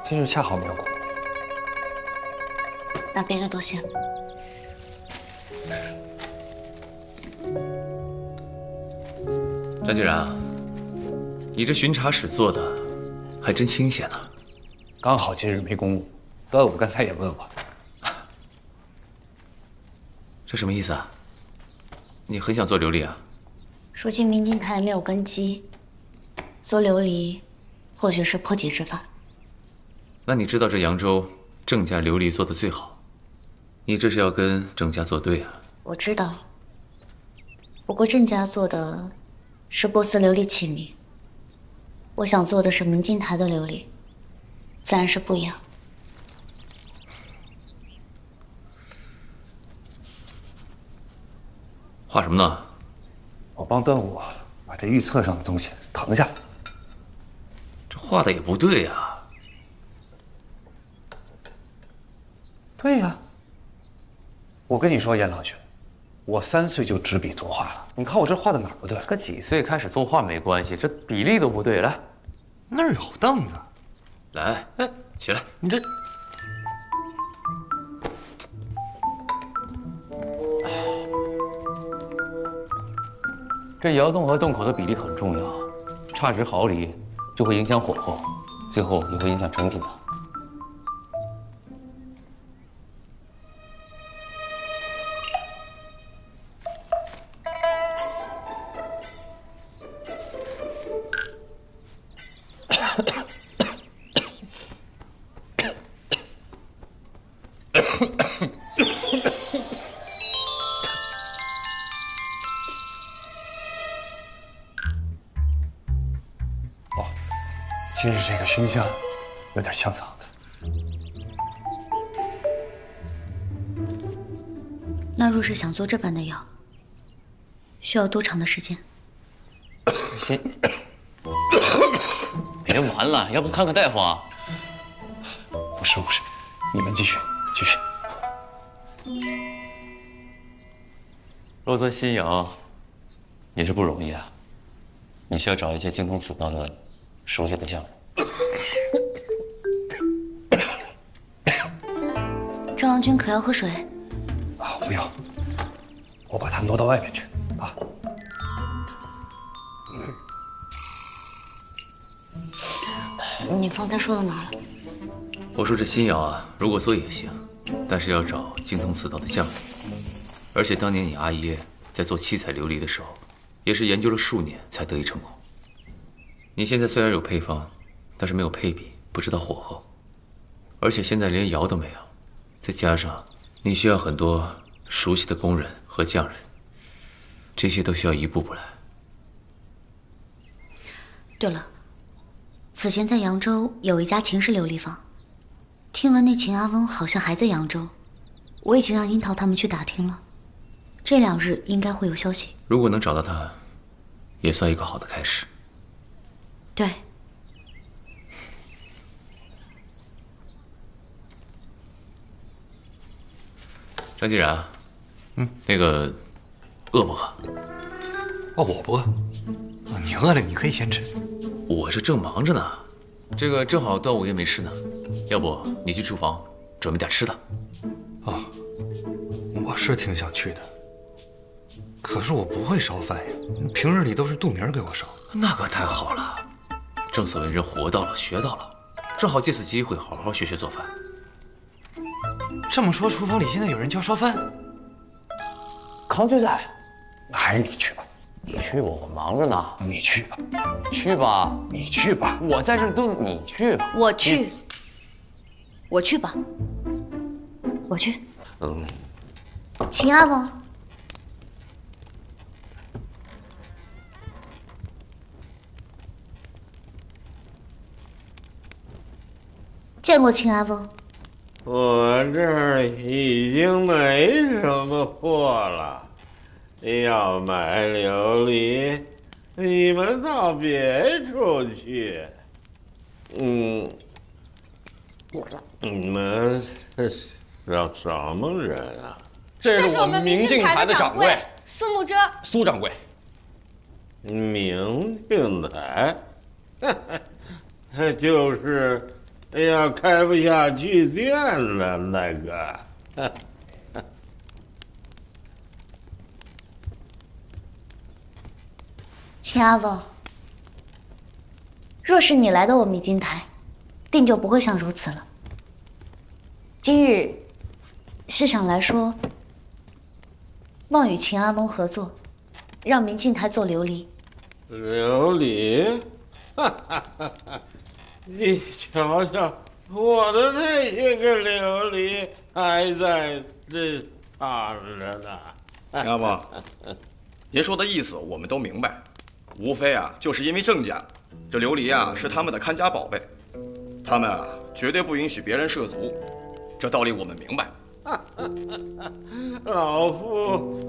这就恰好没有空。那别人多谢了。张竟然啊，你这巡查使做的还真清闲呢。刚好今日没公务，端午刚才也问我，这什么意思啊？你很想做琉璃啊？如今明镜台没有根基，做琉璃或许是破己之法。那你知道这扬州郑家琉璃做的最好，你这是要跟郑家作对啊？我知道，不过郑家做的是波斯琉璃器皿，我想做的是明镜台的琉璃，自然是不一样。画什么呢？我帮端午把这玉册上的东西誊下来。这画的也不对呀。对呀，我跟你说，严老兄，我3岁就执笔作画了，你看我这画的哪儿不对？可几岁开始作画没关系，这比例都不对。来，那儿有凳子。来，哎，起来，你这，这窑洞和洞口的比例很重要，差10毫厘就会影响火候，最后也会影响成品的。今日这个熏香有点呛嗓子。那若是想做这般的药，需要多长的时间？先别玩了，要不看看大夫啊？不是，你们继续。若做西窑也是不容易啊，你需要找一些精通此道的熟悉的匠人。郑郎君可要喝水？啊，不要，我把它挪到外面去啊。你方才说到哪儿了？我说这新窑啊，如果做也行，但是要找精通此道的匠人。而且当年你阿爷在做七彩琉璃的时候，也是研究了数年才得以成功。你现在虽然有配方，但是没有配比，不知道火候，而且现在连窑都没有，再加上你需要很多熟悉的工人和匠人，这些都需要一步步来。对了，此前在扬州有一家秦氏琉璃坊，听闻那秦阿翁好像还在扬州，我已经让樱桃他们去打听了，这2日应该会有消息。如果能找到他，也算一个好的开始。对。张继然，那个饿不饿？哦，我不饿。你饿了，你可以先吃。我这正忙着呢，这个正好端午夜没吃呢，要不你去厨房准备点吃的。哦，我是挺想去的，可是我不会烧饭呀，平日里都是杜明给我烧。那可太好了，正所谓人活到了学到了，正好借此机会好好学学做饭。这么说，厨房里现在有人教烧饭？康就在，还是你去吧。你去吧，我忙着呢。你去吧，去吧，你去吧。我在这儿蹲，你去吧。我去，我去吧，我去。秦阿翁，见过秦阿翁。我这儿已经没什么货了，要买琉璃，你们到别处去。你们是什么人啊？这是我们明镜台的掌柜苏慕遮。苏掌柜，明镜台，就是哎呀，开不下去店了，那个。秦阿翁，若是你来到我迷津台，定就不会像如此了。今日是想来说，望与秦阿翁合作，让明镜台做琉璃。琉璃，你瞧瞧，我的那些个琉璃还在这躺着呢。秦阿翁，您说的意思我们都明白，无非啊就是因为郑家这琉璃啊是他们的看家宝贝，他们啊绝对不允许别人涉足，这道理我们明白。老夫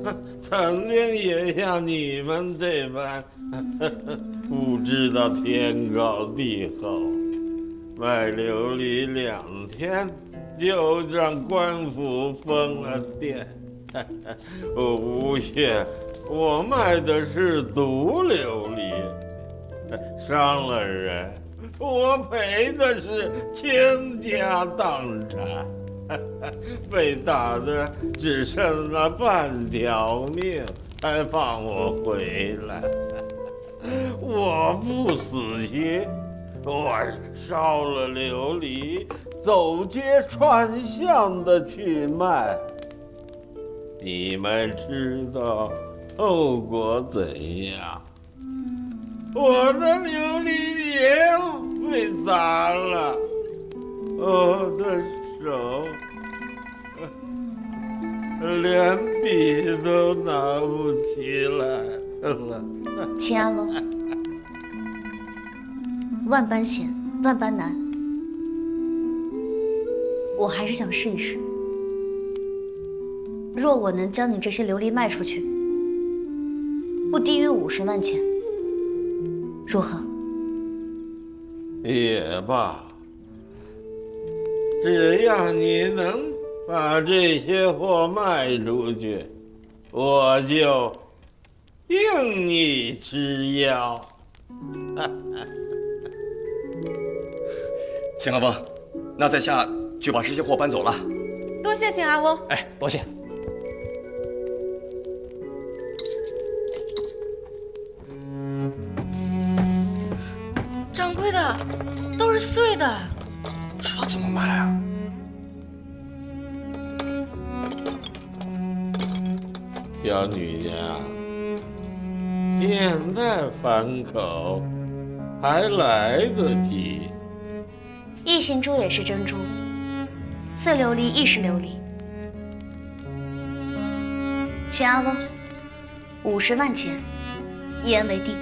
曾经也像你们这般，不知道天高地厚，卖琉璃2天就让官府封了店。我诬陷我卖的是毒琉璃，伤了人，我赔的是倾家荡产。被打的只剩了半条命，还放我回来。我不死心，我烧了琉璃，走街串巷的去卖。你们知道后果怎样？我的琉璃也被砸了，我的手连笔都拿不起来了。秦阿翁，万般险，万般难，我还是想试一试。若我能将你这些琉璃卖出去，不低于50万钱，如何？也罢，只要你能把这些货卖出去，我就应你之邀。秦阿翁，那在下就把这些货搬走了。多谢秦阿翁。哎，多谢。掌柜的，都是碎的。这怎么卖啊？小女家，现在反口还来得及。异形珠也是珍珠，碎琉璃亦是琉璃。秦阿翁，50万钱，一言为定。